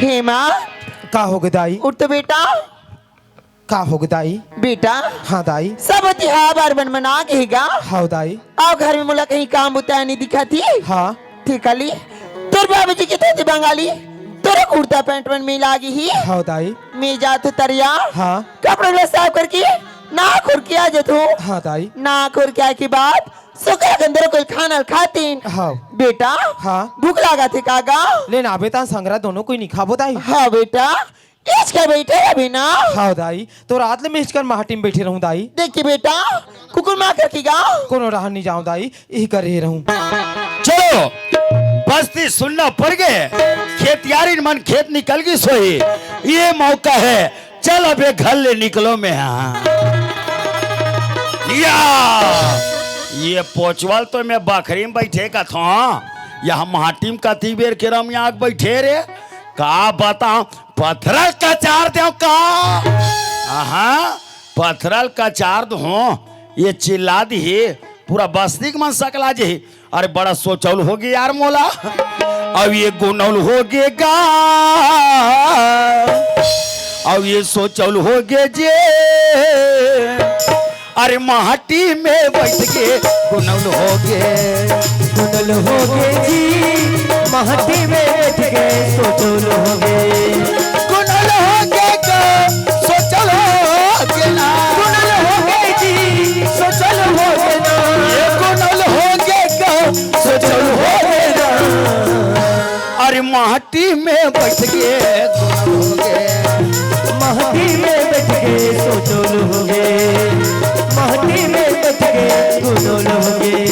हेमा का हो गए दाई? उठ तो बेटा। का हो गए दाई? बेटा हाँ दाई। सब तिहार बार बन मना कहेगा। हाँ दाई। आओ घर में मुला कहीं काम होता नहीं दिखा थी। हाँ ठीक अली तोर बाबूजी के थे बंगाली तेरे कुर्ता पैंट में मिला गई ही। हाँ दाई। मैं जाते तरिया हाँ कपड़े साफ करके ना खुर किया जतो। हाँ दाई। ना खुर किया के बाद सुखा के अंदर कोई खाना खातीन। हाँ बेटा हाँ भूख लगा थे कागा। लेना बेटा संगरा दोनों कोई नहीं खाबो दाई। हाँ बेटा इच के बैठे अभी ना। हाँ दाई तो रात में मिचकर माटी में बैठे रहूं दाई। देखिए बेटा कुकुर मार रखीगा। कोनो रहा नहीं जाऊं दाई यही कर रही रहूं। चलो बस्ती सुनना पड़ गए। खेतियारी मन खेत निकल गई सोई। ये मौका है चल अबे घर ले निकलो में। हाँ या ये पोचवाल तो मैं बखरी में बैठे का था। यहाँ माटी में कती बेर के रम यहाँ बैठे रे का बताऊं पत्थरल का चार दो का। हाँ पत्थरल का चार दो ये चिल्ला दी पूरा बस्ती मन सकला जी। अरे बड़ा सोचौल हो गया यार मोला। अब ये गुनौल हो गएगा अब ये सोचौल हो गए जे। अरे माटी में बैठ के गुनौल हो गए। गुनल हो गए जी माटी में बैठ गए सोचौल हो गए। गुनौल हो गए सोचौल हो गए ना। गुनल हो गए जी सोचौल हो गए ना। ये गुनौल हो गए सोचौल हो गए ना। अरे माटी में बैठ के गुनौल हो गए। माटी में बैठ गए सोचौल हो गए। माटी में बैठ गए गुनल हो गए।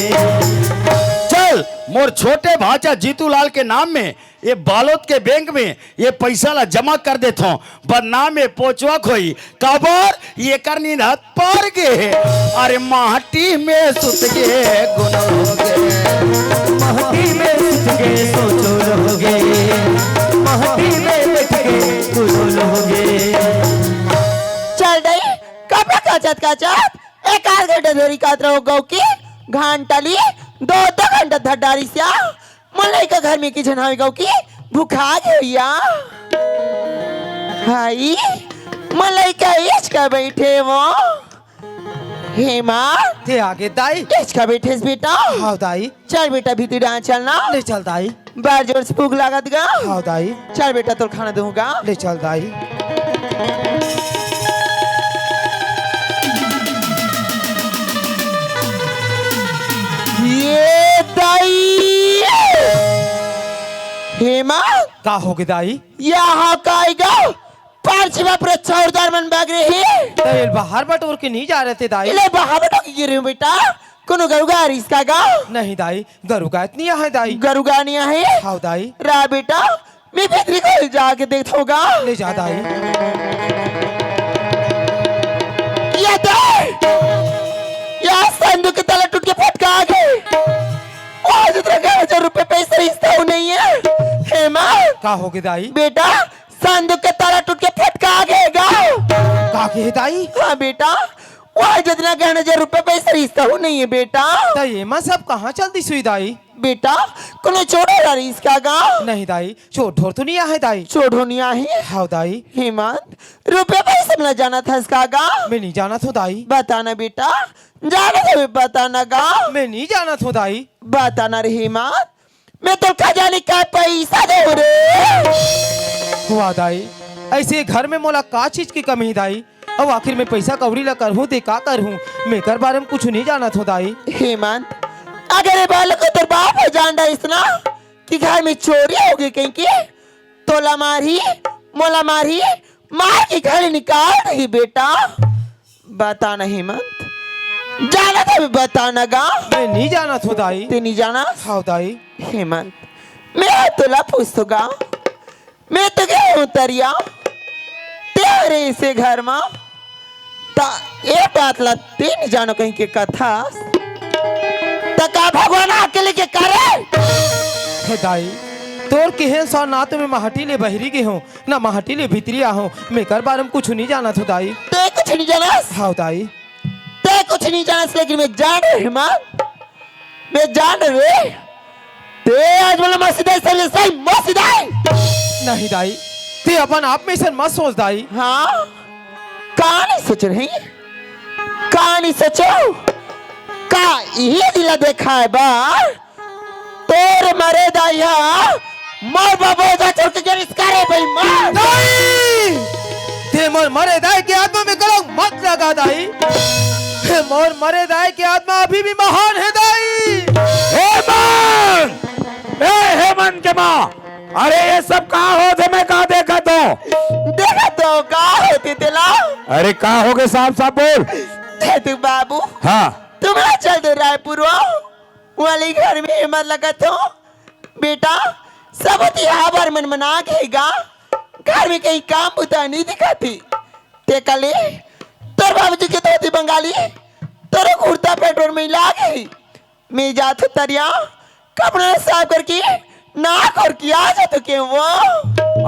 चल मोर छोटे भाचा जीतूलाल के नाम में ये बालोद के बैंक में ये पैसा ला जमा कर देता हूँ। बदनाम में पोचवा खोई काबर ये करनी रात पार गे। अरे माटी में सुत के गुनल हो गए। माटी में सुत गए सोचौल हो गए। माटी में बैठ गए गुनल हो गए। चल दई कपड़ा काचत काचत एक आध घंटे धरी कात रहो गौ की घंटाली दो घंटा धडारी से मलाई का घर में की झनावी गौ की भूखा गया। हाई मलाई का इच का बैठे वो। हेमा थे आगे दाई। इच का बैठे बेटा। हाँ दाई। चल बेटा भीतर डांस चलना। ले चल दाई। बार जोर से भूख लागत गा। हाँ दाई। चल बेटा तो खाना दूंगा। ले चल दाई। ये दाई हेमा का हो गए दाई? यहाँ काएगा पार्चिवा पर चौरदार मन बाग रही। तो ये बाहर बटोर के नहीं जा रहे थे दाई। इले बाहर बटो की गिरे बेटा कोनो गरुगा इसका गा। नहीं दाई गरुगा इतनी है दाई। गरुगा नहीं है। हाँ दाई। रा बेटा मैं भीतरी को जाके देखोगा। ले जा दाई। ये दे या संदूक के ताला टूट के फटका आ गए। आज इतना 1000 रुपए पैसा रिश्ता नहीं है। हेमा का हो गए दाई? बेटा संदूक के ताला टूट के फटका आ गएगा। का के दाई? हाँ बेटा वहाँ जितना 1000 रुपए पैसा रिश्ता हो नहीं है बेटा। तो ये मां सब कहाँ चलती सुई दाई? बेटा कोनो छोड़ो इसका गाँव। नहीं दाई चोट ठोर तो नहीं है दाई। छोड़ो नहीं है। हाँ दाई। हेमंत रुपये पैसे मिला जाना था इसका गाँव। मैं नहीं जाना था दाई। बताना बेटा जाना था बताना गाँव। मैं नहीं जाना था दाई। बताना रे हेमंत मैं तो खजाने का पैसा दे रे। हुआ दाई ऐसे घर में मोला का चीज की कमी दाई। अब आखिर में पैसा कौड़ी ला कर हूँ दे का कर हूँ मैं कर बारे में कुछ नहीं जाना था दाई। हेमंत अगर ये बालक को तेरे बाप हो जान रहा इतना कि घर में चोरी हो गई कहीं की तोला मारी मोला मारी मार के घर निकाल रही बेटा। बताना हेमंत जाना था बताना गाँव। मैं नहीं जाना था दाई। ते नहीं जाना। हाँ दाई। हेमंत मैं तोला पूछूंगा मैं तो गया हूँ तरिया तेरे इसे घर में ता ये बात ला तीन जानो कहीं के कथा तका भगवान अकेले के करे। हे दाई तोर केहन सा ना तो मैं माहटी ले बहरी के हूँ ना माहटी ले भीतरी आ हूँ मैं कर बारे में कुछ नहीं जाना था दाई। ते कुछ नहीं जाना। हाँ दाई। ते कुछ नहीं जाना लेकिन मैं जान रही हेमंत मैं जान रही ते आज वाला मस्जिद है सही मस्जिद है। नहीं दाई ते अपन आप में ऐसा मत सोच दाई। हाँ कहा नहीं सोच रही, कहा नहीं सोचो, का यही दिला देखा है बा तोर मरे दाइया मोर बाबोजा छोड़ के गिरिस करे भाई मार दाई ते मोर मरे दाई के आत्मा में कलंक मत लगा दाई। हे मोर मरे दाई के आत्मा अभी भी महान है दाई। हेमंत, ए हेमंत के माँ, अरे ये सब कहाँ हो थे? मैं कहाँ देखा तो कहा होती दिला। अरे कहाँ हो गए? साफ साफ बोल। तू बाबू हाँ तुम्हारा चल दे रायपुर वाले घर में हिम्मत लगा तो बेटा सब त्योहार मन मना गएगा, घर में कहीं काम बुता नहीं दिखाती ते कले तोर बाबूजी के धोती बंगाली तोरे कुर्ता पेट्रोल में ला गई। मैं जात तरिया कपड़ा साफ करके ना कर किया जातो के वो।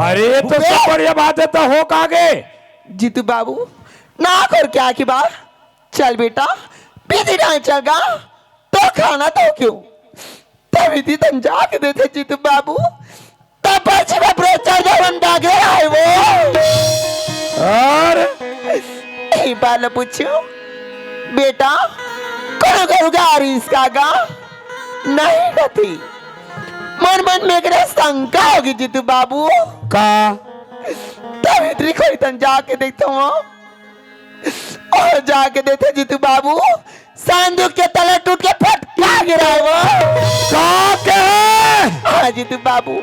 अरे तो सब बढ़िया बात है, तो हो कागे जीतू बाबू ना कर क्या की बात। चल बेटा बीती डाल चलगा तो खाना तो क्यों तभी थी तुम जाके देते जीतू बाबू तब पर्ची में प्रोचार जवन डागे आए वो। और एक बार पूछो बेटा कौन करूँगा इसका गा नहीं कहती मन मन में एक शंका होगी जीतू बाबू का तभी तेरी कोई तन जाके देखता हूँ और जाके देखे जीतू बाबू संदूक के तले टूट के फटका गिरा है वो। हाँ जीतू बाबू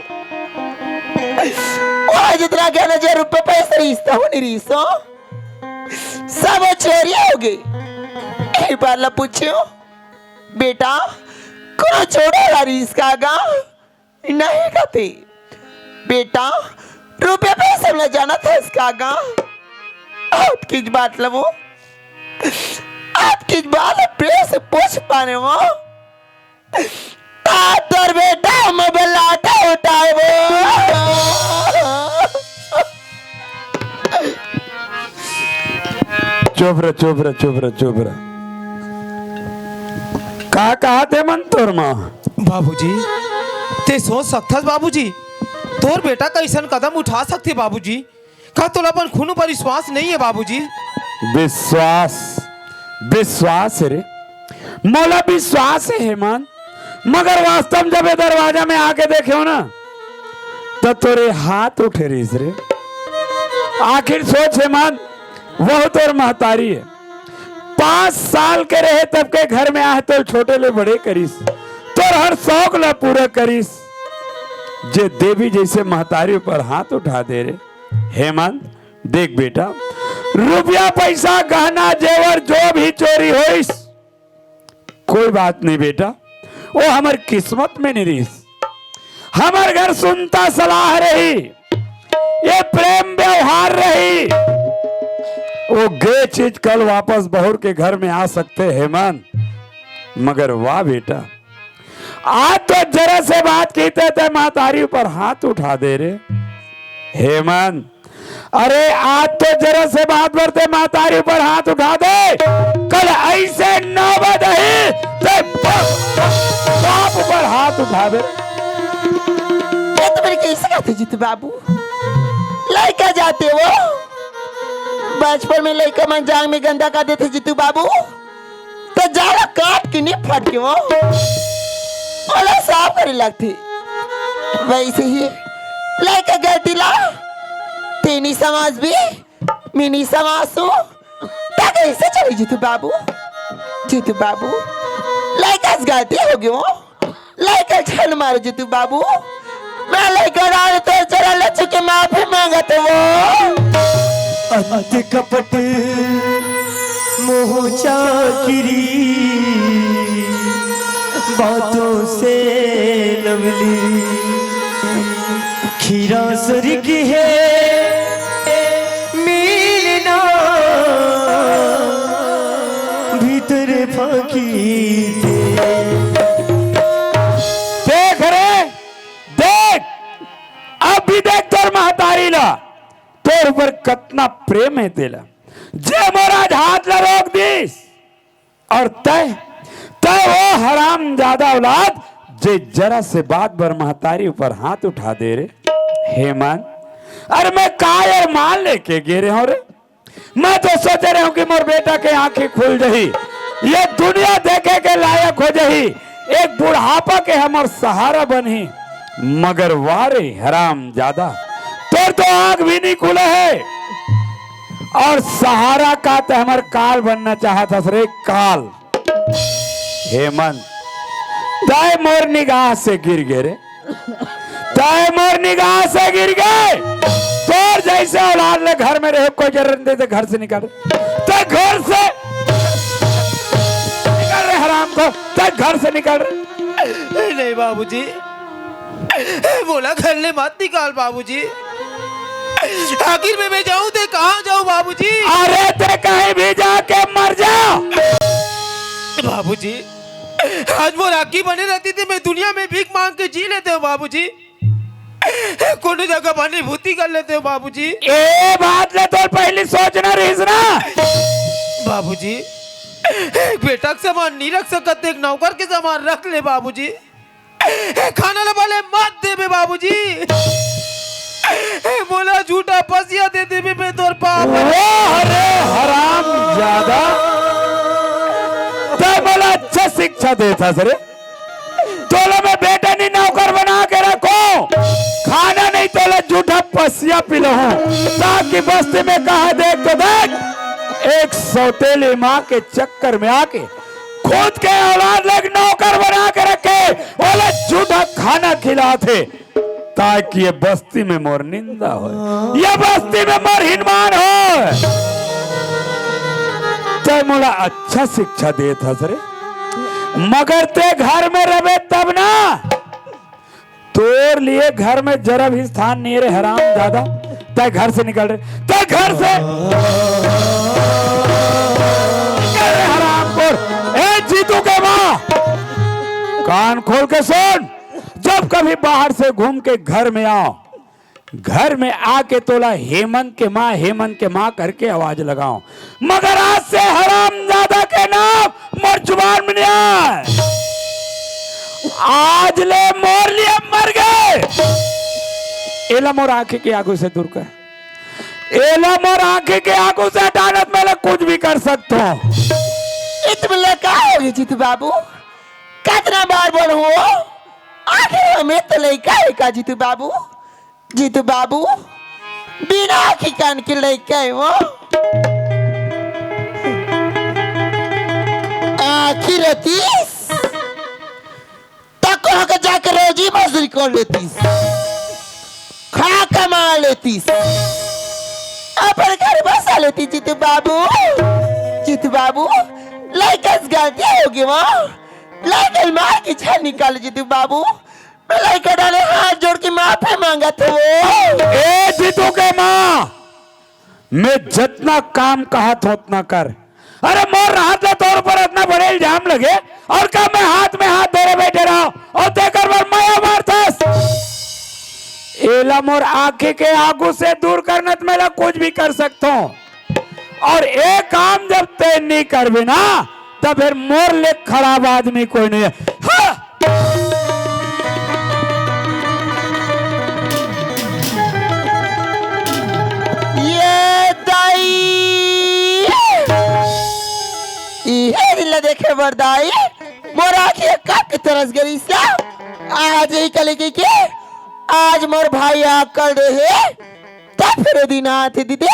वहाँ जितना गहना जो रुपये पैसे रिश्ता हो नहीं रिश्ता सब चोरी हो गई। एक बार ला पूछो बेटा कौन छोड़ेगा रिश्ता गा नहीं कहते बेटा रुपये पैसे में जाना था इसका गा आपकी बात लो आपकी बात प्रेस पूछ पाने वो तातर बेटा मोबाइल आटा उठाए वो। चुप रह का कहा थे मन तोर माँ? बाबूजी ते सोच सकथस बाबूजी तोर बेटा कैसन कदम उठा सकते बाबूजी? का तोला अपन खून पर विश्वास नहीं है बाबूजी? विश्वास रे मोला विश्वास है हेमंत, मगर वास्तव में जब ये दरवाजा में आके देखे हो ना तो तोरे हाथ उठे रहीस रे। आखिर सोच हेमंत वह तोर महतारी है, 5 साल के रहे तब के घर में आए तो छोटे ले बड़े करीस, तोर हर शौक ला पूरा करीस। जे देवी जैसे महतारी पर हाथ उठा दे रे हेमंत। देख बेटा रुपया पैसा गहना जेवर जो भी चोरी होइस कोई बात नहीं बेटा, वो हमार किस्मत में नहीं रही। हमार घर सुनता सलाह रही, ये प्रेम व्यवहार रही, वो गे चीज कल वापस बहुर के घर में आ सकते हेमंत। मगर वाह बेटा आज तो जरा से बात की थे महतारी पर हाथ उठा दे रे हेमंत। अरे आज तो जरा से बात करते महतारी पर हाथ उठा दे, कल ऐसे नौबत है तो बाप पर हाथ उठा दे। ये तो मेरे कैसे कहते जीतू बाबू लड़का जाते वो बचपन में लड़का मन जांग में गंदा कर देते जीतू बाबू तो जाला काट के नहीं फट के वो ओला साफ करे लगती। वैसे ही लड़का गलती ला तेनी समाज भी मिनी समाज हो तक ऐसे चले जीतू बाबू लड़का गलती हो गई वो लड़का छल मारो जीतू बाबू मैं लड़का डाल तो चला ले चुके माफी मांगा तो वो अंत कपट मोह चाकिरी बातों से लवली खीरा स्वर्ग है मिलना भीतर फाकी देख रे देख अब भी देख तोर महतारी ला तोर ऊपर कितना प्रेम है तेला जे महाराज हाथ ला रोक दीस और तय वो हराम ज्यादा औलाद जे जरा से बात बर महतारी ऊपर हाथ उठा दे रे हेमंत। अरे मैं काय और मान लेके गिरे हूँ रे। मैं तो सोच रहा हूँ कि मोर बेटा के आंखें खुल जही, ये दुनिया देखे के लायक हो जही, एक बुढ़ापा के हमर सहारा बनी। मगर वारे हराम ज्यादा तोर तो आंख भी नहीं खुले है और सहारा का तो हमार काल बनना चाहता रे काल। हेमंत तय मोर निगाह से गिर गए रे, तय मोर निगाह से गिर गए। तोर जैसे औलाद ले घर में रहे कोई जरूरत नहीं, घर से निकल तो घर से निकल रहे हराम को, तो घर से निकल रहे। नहीं बाबूजी, बोला घर ले मत निकाल बाबूजी। आखिर में मैं जाऊं तो कहाँ जाऊं बाबूजी? अरे ते कहीं भी जाके मर जा बाबूजी। आज वो राखी बने रहती थी, मैं दुनिया में भीख मांग के जी लेते हो बाबूजी। कोई जगह बनी भूती कर लेते हो बाबूजी। ए बात ले तो पहले सोचना रहीस ना बाबूजी। एक बेटा के सामान नहीं रख सकते, एक नौकर के सामान रख ले बाबूजी। खाना वाले मत दे बाबूजी। बोला झूठा पसिया दे दे मैं तोर पाप। अरे हराम ज्यादा तो बोला अच्छा शिक्षा देता सर, तोला में बेटा नहीं नौकर बना के रखो, खाना नहीं तोला झूठा पसिया पिलो ताकि बस्ती में कहा देख तो देख एक सौतेली माँ के चक्कर में आके खुद के औलाद लोग नौकर बना के रखे, बोले झूठा खाना खिलाते ताकि ये बस्ती में मोर निंदा हो, ये बस्ती में मोर हिनमान हो। ते मोला अच्छा शिक्षा देता सरे, मगर ते घर में रहे तब ना, तोर लिए घर में जरा भी स्थान नहीं रे हराम दादा। ते घर से निकल रहे, ते घर से निकल रहे हराम खोर। ए जीतू के माँ कान खोल के सुन, जब कभी बाहर से घूम के घर में आओ, घर में आके तोला हेमंत के माँ करके आवाज लगाओ, मगर आज से हरामजादा के नाम मोर जुबान में नहीं आए। आज ले मोर लिए मर गए। एला मोर आंखें के आगू से दूर कर, एला मोर आंखें के आगू से हटानत में कुछ भी कर सकता हूँ। इतने का होगी जीतू बाबू, कितना बार बोलूं आखिर हमें तो लड़का है का जीतू बाबू। जीतू बाबू बिना आखी कान के लड़का है वो, आखिर रहतीस तक वहां के जाकर रोजी मजदूरी कर लेतीस, खा कमा लेतीस, अपन घर बसा लेती। जीतू बाबू, जीतू बाबू लड़का गलती होगी वहाँ, लड़का मार की छाल निकाले। जीतू बाबू लड़का डाले हाथ जोड़ के माफी मांगा था वो। ए जीतू के माँ, मैं जितना काम कहा था उतना कर। अरे मोर हाथ ले तौर पर इतना बड़े इल्जाम लगे और क्या मैं हाथ में हाथ धरे बैठे रहा और देकर बार माया मारतास। एला मोर आंखें के आगू से दूर करने तो मैं कुछ भी कर सकता हूँ, और एक काम जब तय नहीं कर भी ना तब फिर मोर ले खराब आदमी कोई नहीं है। हाँ! ये दाई ये दिल देखे बरदाई मोरा की कब की तरस गई सा आज ही कल की के आज मोर भाई आकर रहे तब फिर दिन आते दीदी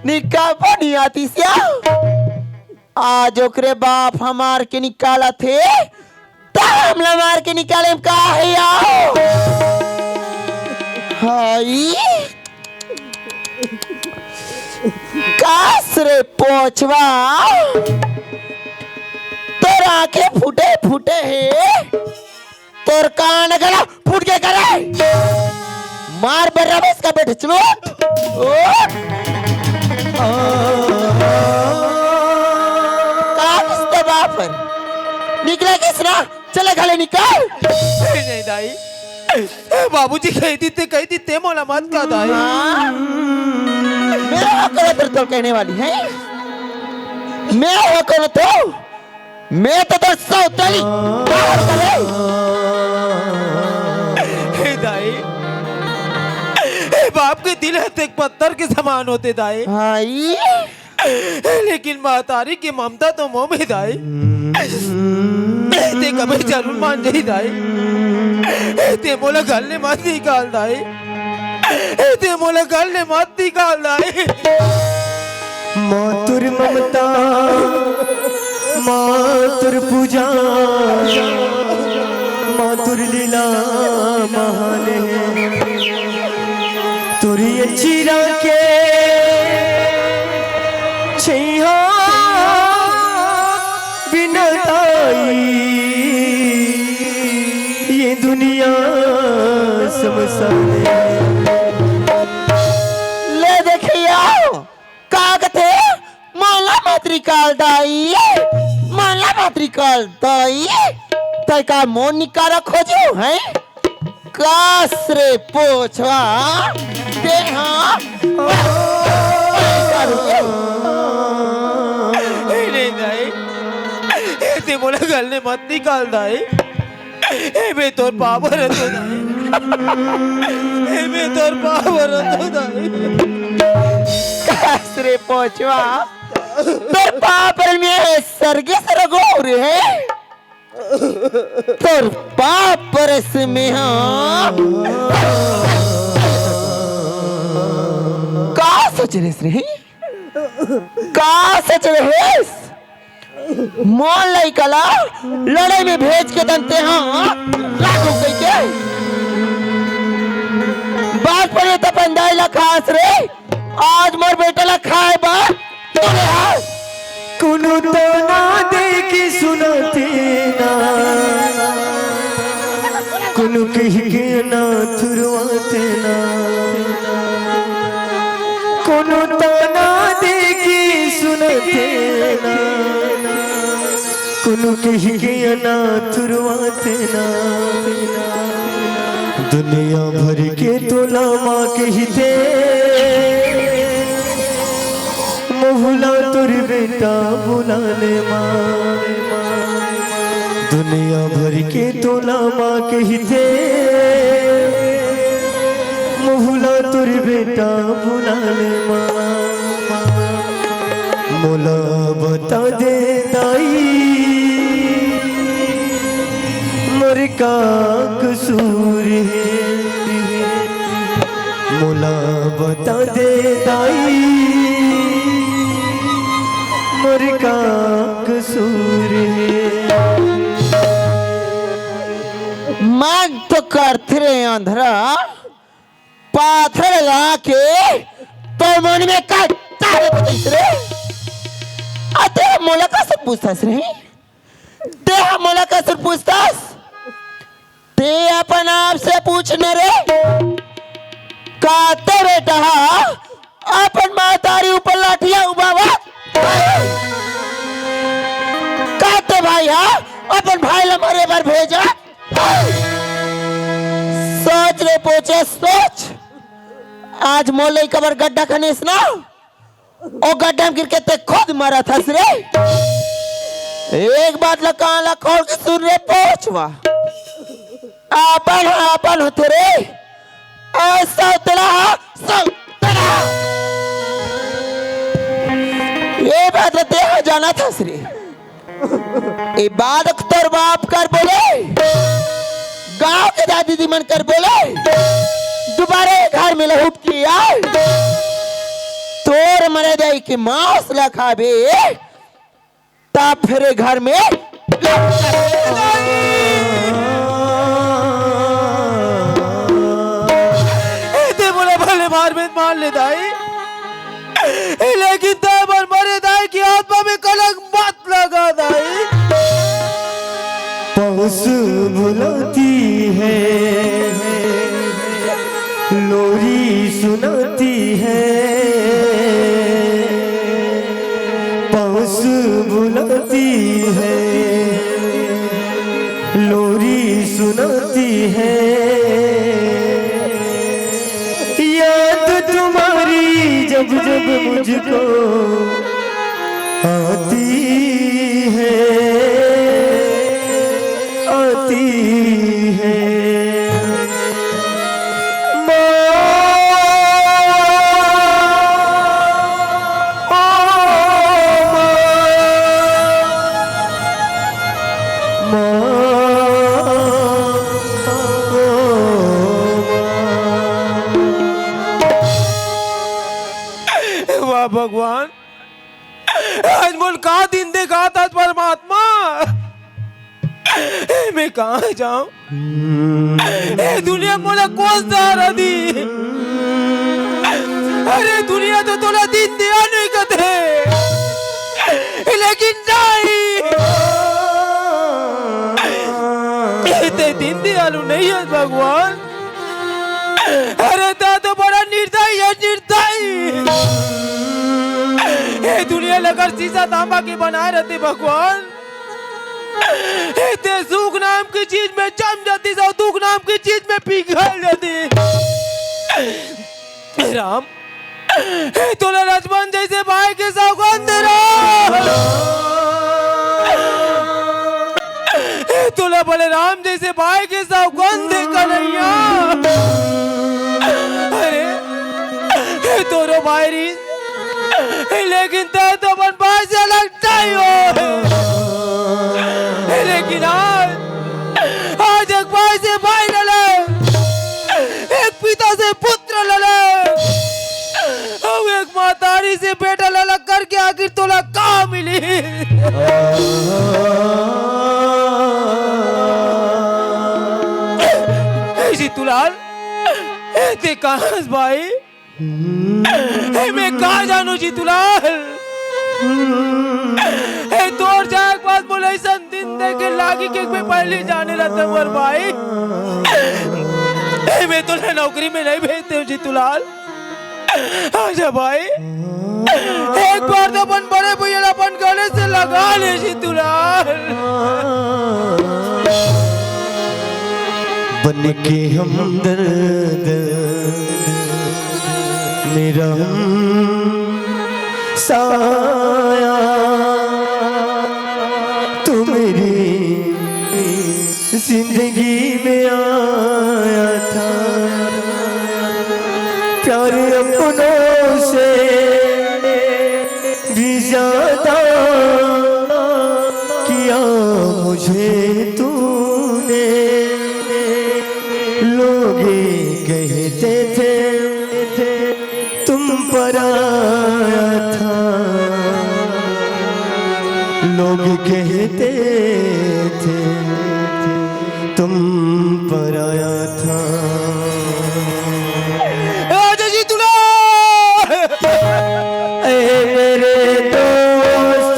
निकाह नहीं आती सिया। आज ओकरे बाप हमार के निकाला थे तब हमला मार के निकाले का है आओ हाई कासरे पोछवा तोर आंखें फूटे फूटे है, तोर कान गला फूट के करे मार बर्रा इसका बेटे चलो निकला किसना चले घले निकाल। नहीं दाई, बाबूजी कही थी मोला मत का दाई। मेरा हक तो कहने वाली है, मेरा हक तो मैं तो सौतली बाहर करे। दाई बाप के दिल है तो एक पत्थर के समान होते दाई, भाई लेकिन महतारी की ममता तो मोह में दाई। ते कभी जरूर मान जाई दाई, ते मोला घर ने मत निकाल दाई, ते मोला घर ने मत निकाल दाई। मातुर ममता मातुर पूजा मातुर लीला महान है। तुरी चिरा के छैया बिनताई ये दुनिया समसान है। ले देखियो कागते माला मातृकाल दाई, माला मातृकाल दाई तय का मोन निकारा खोजो है कासरे पोछवा ते हाँ नहीं दाई, ते मोला घर ने मत निकाल दाई, मैं तोर पावर तो दाई, मैं तोर पावर तो दाई। कासरे पोछवा तोर पापर में सरगे सरगोर है, तोर पापरस में हाँ का सोच रहे रे, का सोच रहे मोल लाई कला लड़ाई में भेज के दंते हाँ लागू कई के बात पड़े तो पंदाई ला खास रे, आज मोर बेटा ला खाए बात तोरे हाथ कुनु तो ना देखी सुनते ना, कुनु कह के ना थुरवाते ना, कुनु तो ना देखी सुनते ना, कुनु कह के ना थुरवाते ना। दुनिया भर के तोला माँ कहते मोहला तुर बेटा बुलाने माँ, दुनिया भर के तोला माँ कहते मोहला तुर बेटा बुलाने माँ। मोला बता दे दाई मोर का कसूर है, मोला बता दे दाई मोर का कसूर है। मांग तो करते रे अंधरा पाथर लगा के तो मन में कट्टा रे अते मोला का सब पूछतास रे, ते मोला का सब पूछतास, ते अपन आप से पूछने रे काते बेटा अपन मातारी ऊपर लाठिया उबावा काते भाई अपन भाई ला मरे बार भेजा। सोच रे पोचे सोच, आज मोले कबर गड्ढा खनेस ना ओ गड्ढा में गिर के ते खुद मरा था रे। एक बात ला कान ला खोल के सुन रे पोचवा, आपन होते रे ऐसा तेरा ये बात ते जाना था रे, ये बात तोर बाप कर बोले, गांव के दादी दी मन कर बोले, दोबारा घर में लहुट की आए तोर मरे दे के मांस ला खाबे तब फिर घर में ते बोले भले मार में मार ले दाई, लेकिन तब मरे दाई की आत्मा में कलंक मत लगा दाई। पौस बुलाती है लोरी सुनाती है, पौस बुलाती है लोरी सुनाती है। याद तुम्हारी जब जब मुझको आती है आती है। माँ का भगवान आज मोल का दिन देखा था परमात्मा मैं कहाँ जाऊं दुनिया मोला कौन सहारा दी अरे दुनिया तो तोला दिन दिया नहीं कदे लेकिन नहीं ते दिन दयालु नहीं है भगवान अरे ता तो बड़ा निर्दयी है निर्दयी ये दुनिया लगर शीशा तांबा के बनाए रहते भगवान ते सुख नाम की चीज में जम जाती सौ दुख नाम की चीज में पिघल जाती राम तोला लक्ष्मण जैसे भाई के सौगंध दे रहा तोला बलराम जैसे भाई के सौगंध दे कन्हैया अरे तोरो भाई री लेकिन ते तो अपन भाई से लगता ही हो लेकिन आज एक भाई से भाई लड़े एक पिता से पुत्र लड़े अब एक मातारी से बेटा लड़ा करके आखिर तोला कहाँ मिली जीतूलाल ते कहाँ भाई मैं कहाँ जानू जीतूलाल तोर जाए बात बोले ऐसा दिन देखे लागी के मैं पहले जाने रहता मोर भाई मैं तो नौकरी में नहीं भेजते हूँ जीतूलाल आजा भाई एक बार तो अपन बड़े भैया अपन गले से लगा ले जीतूलाल बन के हमदर्द मेरा साया तू मेरी जिंदगी में आया था प्यार अपनों से भी ज्यादा किया मुझे तूने लोग कहते थे तुम पर आया था लोग कहते थे तुम पर आया था मेरे दोस्त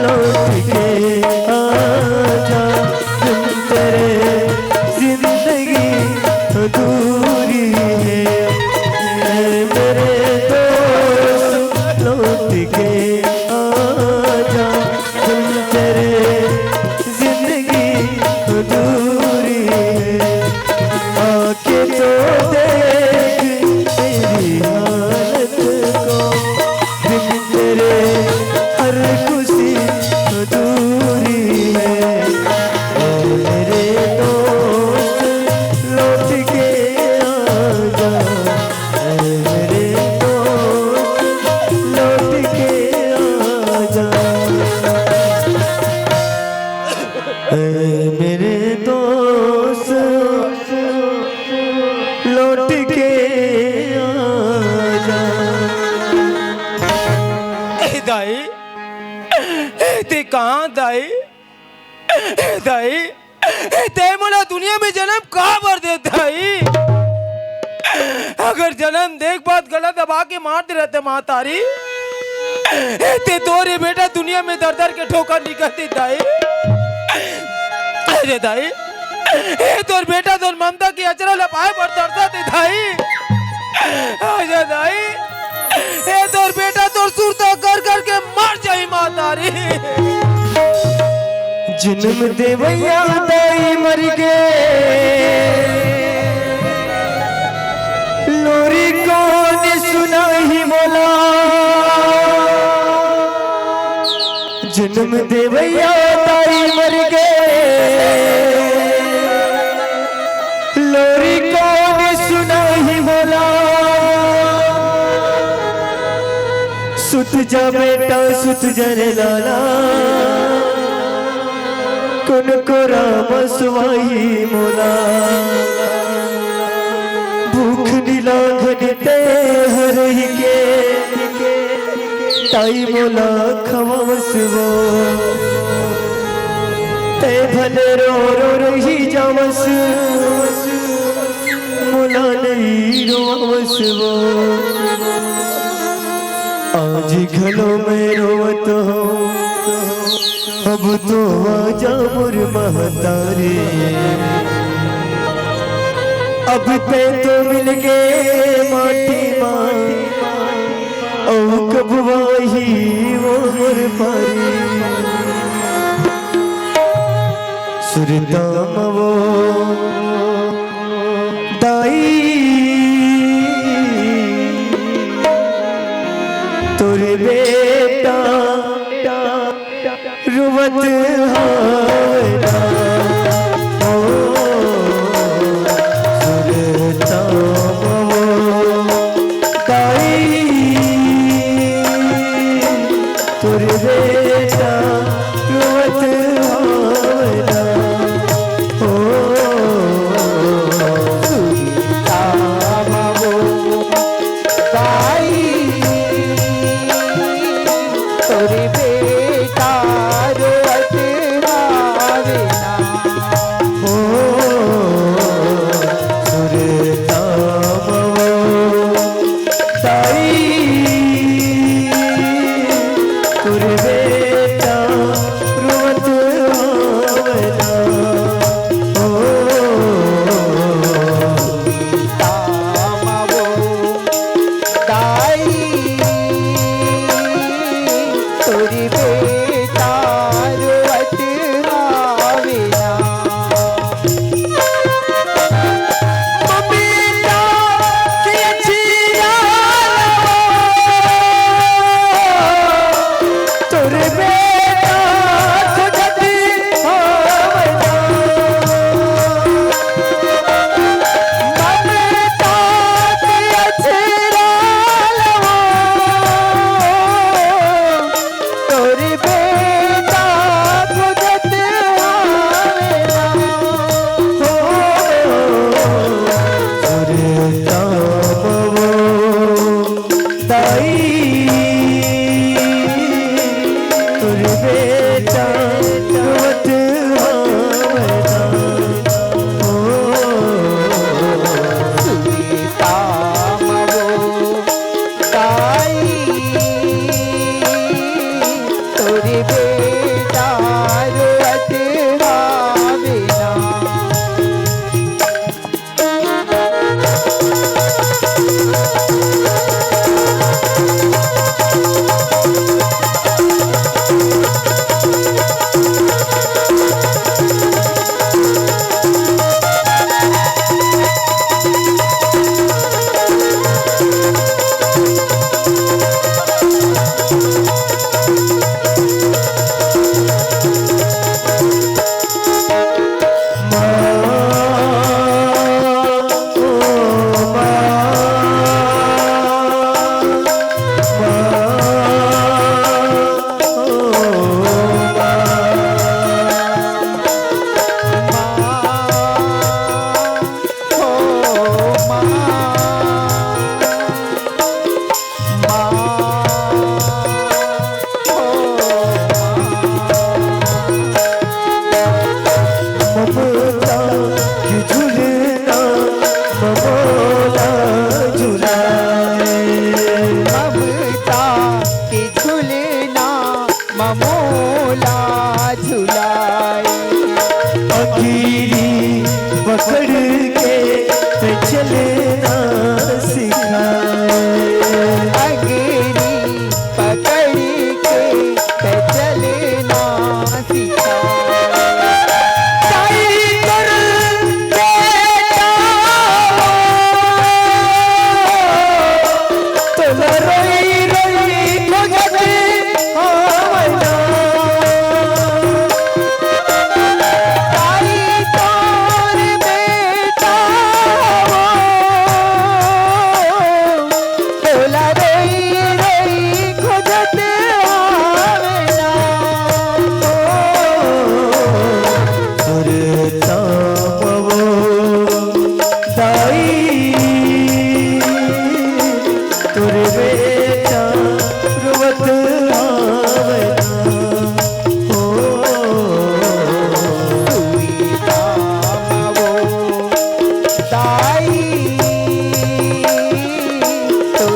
लौट के आजा तुम तेरे जिंदगी अधूरी है मेरे दोस्त लौट के आजा तुम तेरे जिंदगी अधूरी है आके तो देख मेरी हालत को बिन तेरे हर खुशी अधूरी है मेरे दोस्त लौट के आजा मेरे दोस्त लौट के आजा मेरे दोस्त लौट के आजा दाई ते कहाँ दाई दाई ते मोला दुनिया में जन्म कहाँ भर दे दाई अगर जन्म देख बात गलत दबा के मारते रहते माँ तारी ते तोरे बेटा दुनिया में दर दर के ठोकर निकलती दाई अरे दाई तोर बेटा तोर ममता की अचरा लपाए पर दर्दा थे दाई आजा दाई तोर बेटा तोर सुरता कर कर के मर जाई माँ तारी जन्म देवैया दाई मर गए लोरी कौन सुनाई मोला जन्म देवैया दाई मर गए लोरी कौन सुनाई मोला सुत जा बेटा सुत जरे लाला कुन को राम सुवाई मोला भूख नीलांघन ते हर ही के बेटाई मोला खवावस वो ते भले रो रो रही जावस मोला नहीं रोवस वो आज घलो में रोवत हो अब तो आजा मोर महतारी अब ते तो मिल गए माटी माटी ओ कब वाही वो मोर पारी सुरताम वो दाई तोरे बेटा रुवत हावना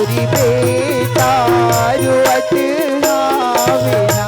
मोरी बेटा रुअत आवे ना।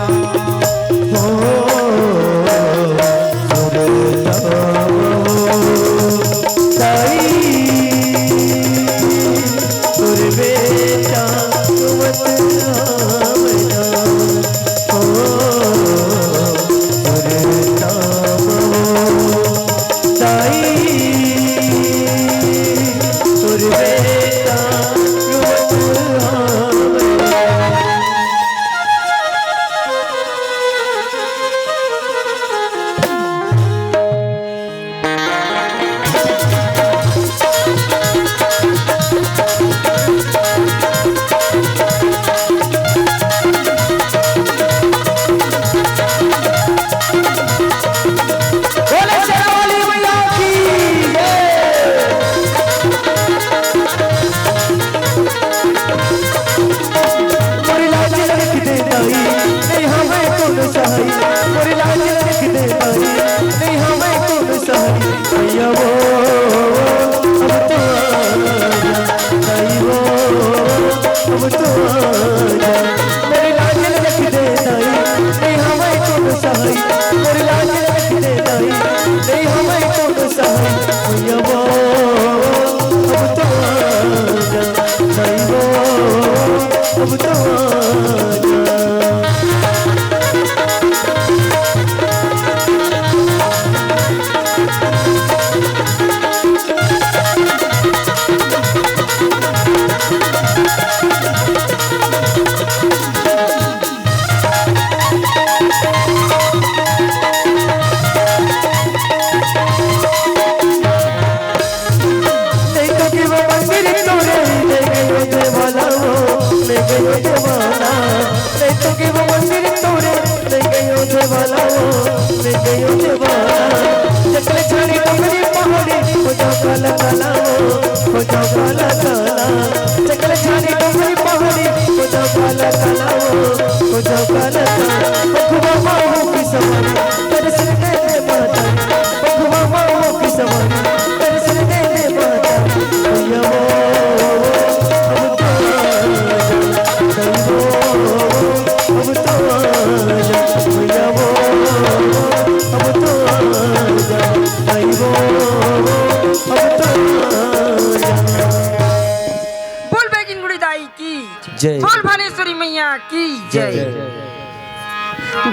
जय बोल भानेश्वरी मैया की जय।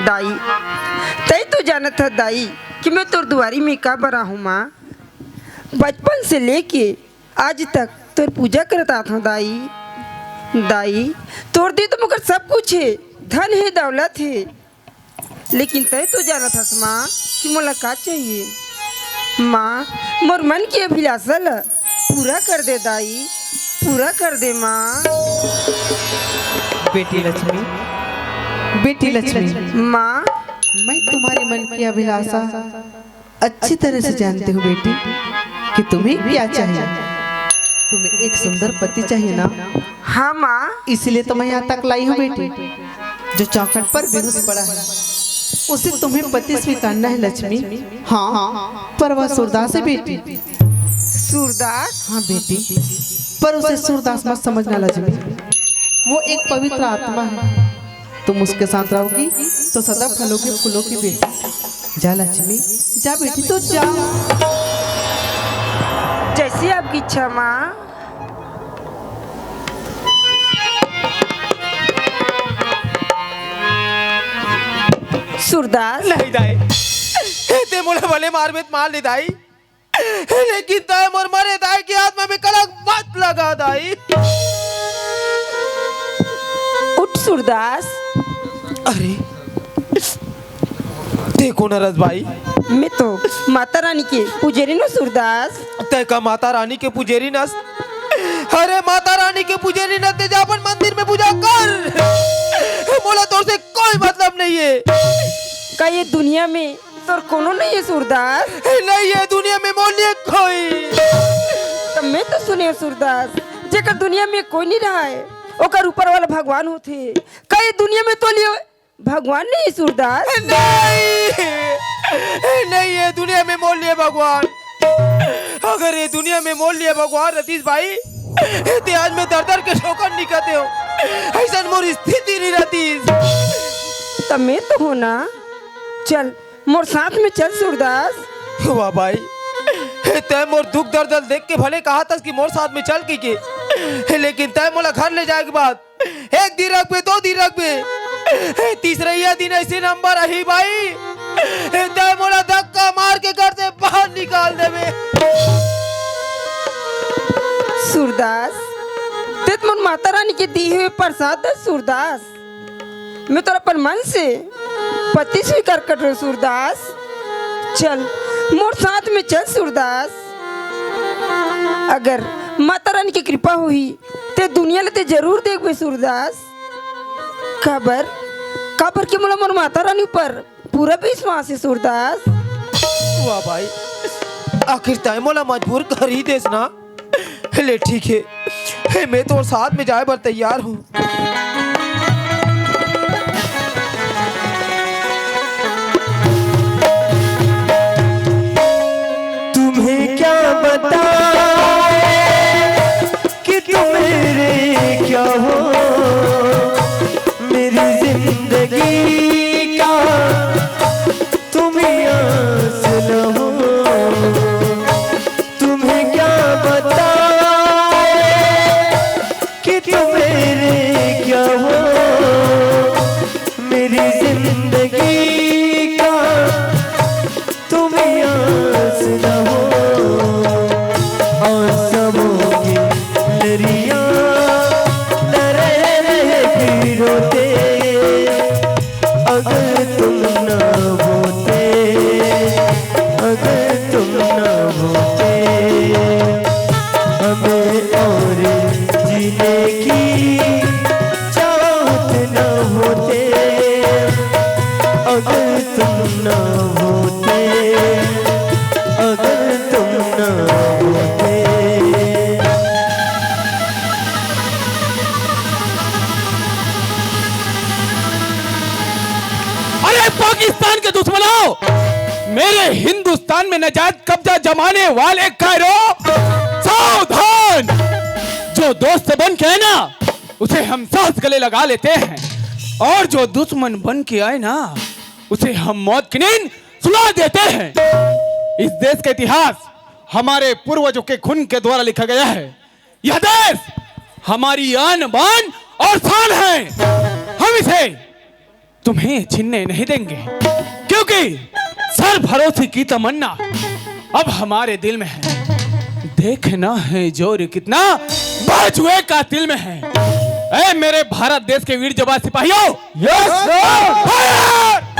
दाई तई तो जानत है दाई कि मैं तोर दुआरी में का बरा हूँ माँ। बचपन से लेके आज तक तोर पूजा करता था दाई। दाई तोर दी तो मुकर सब कुछ है, धन है दौलत है, लेकिन तय तो जानत हस माँ कि मोला का चाहिए। माँ मोर मन की अभिलाषा ला पूरा कर दे दाई, पूरा कर दे माँ। बेटी लक्ष्मी, बेटी लक्ष्मी, माँ मैं तुम्हारे मन की अभिलाषा अच्छी तरह से जानती हूँ बेटी कि तुम्हें क्या चाहिए। तुम्हें एक सुंदर पति चाहिए ना? हाँ माँ, इसलिए तो मैं यहाँ तक लाई हूँ बेटी। जो चौखट पर बेहोश पड़ा है उसे तुम्हें पति स्वीकारना है लक्ष्मी। हाँ पर वह सूरदास है बेटी। सूरदास? हाँ बेटी, पर उसे सूरदास मत समझना लक्ष्मी, वो एक पवित्र आत्मा है। तुम उसके साथ रहोगी तो सदा फलों के फूलों की बेटी। जा लक्ष्मी जा बेटी, तो जा। जैसी आपकी इच्छा माँ। सूरदास नहीं दाई, ते मोले भले मार में मार ले दाई, लेकिन ताए मोर मरे दाई की आत्मा में कलंक मत लगा दाई। उठ सूरदास। अरे देखो नरस भाई, मैं तो माता रानी के पुजारी न सूरदास। तय का माता रानी के पुजारी नस? अरे माता रानी के पुजारी न ते जापन मंदिर में पूजा कर, मोला तोर से कोई मतलब नहीं है। का ये दुनिया में तोर कोनो नहीं है सूरदास? नहीं है दुनिया में मोलिए कोई। तब मैं तो सुने सूरदास, जेकर दुनिया में कोई नहीं रहा है ओकर ऊपर वाला भगवान होते। का ये दुनिया में तो लिए भगवान नहीं है सूरदास? नहीं है दुनिया में मोल लिए भगवान। अगर ये दुनिया में मोल लिए भगवान रतीश भाई, ते आज मैं दर दर के ठोकर निकलते हो ऐसा मोर स्थिति नहीं रहती। तब मैं तो हूँ ना, चल मोर साथ में चल सूरदास। वाह भाई, तय मोर दुख दर्द देख के भले कहा था कि मोर साथ में चल के लेकिन तय मोला घर ले जाए के बाद 1 दिन रख बे, 2 दिन रख बे, तीसरा दिन ऐसे नंबर रही भाई तय मोला धक्का मार के घर से बाहर निकाल देवे। सूरदास ते तो मोर माता रानी के दी हुए प्रसाद है सूरदास, मैं तो अपन मन से पति स्वीकार कर रहा हूँ सूरदास। चल मोर साथ में चल सूरदास, अगर माता रानी की कृपा हुई ते दुनिया लेते जरूर देख बे सूरदास। खबर खबर के मोला मोर माता रानी पर पूरा विश्वास है सूरदास। वाह भाई, आखिर तय मोला मजबूर कर ही देस ना। ले ठीक है, मैं तो साथ में जाए बर तैयार हूँ। तुम्हें क्या बताए कि तुम मेरे क्या हो, मेरी जिंदगी का तुम ही आंसू न हो। तुम्हें क्या बताए कि तुम मेरे क्या हो, मेरी जिंदगी का तुम ही आंसू न हो। पाकिस्तान के दुश्मनों, मेरे हिंदुस्तान में नजायज कब्जा जमाने वाले खैरो सावधान। जो दोस्त बन के है ना उसे हम साथ गले लगा लेते हैं, और जो दुश्मन बन के आए ना उसे हम मौत की नींद सुला देते हैं। इस देश का इतिहास हमारे पूर्वजों के खून के द्वारा लिखा गया है। यह देश हमारी आन बान और शान है, हम इसे तुम्हें छीनने नहीं देंगे, क्योंकि सर भरोसे की तमन्ना अब हमारे दिल में है। देखना है जोर कितना बाजुए का दिल में है। ऐ मेरे भारत देश के वीर जवान सिपाहियों, यस सर,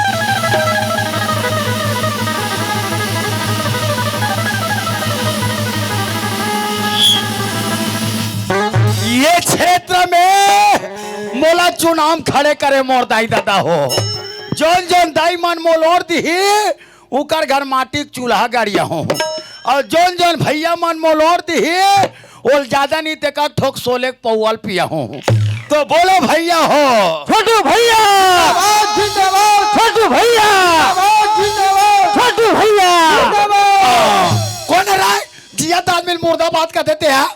ये क्षेत्र में मोला चुनाव खड़े करे मोर दाई दादा हो। जोन जोन दाई मन मोलोर दी उकर घर माटी चूल्हा गाड़िया हो, और जोन जोन भैया मन मोलोर दी ओल ज्यादा नहीं ते का ठोक सोले पौवल पिया हो। तो बोलो भैया हो, छोटू भैया, छोटू भैया, छोटू भैया। कौन है राय जिया तालमेल मुर्दाबाद का देते हैं।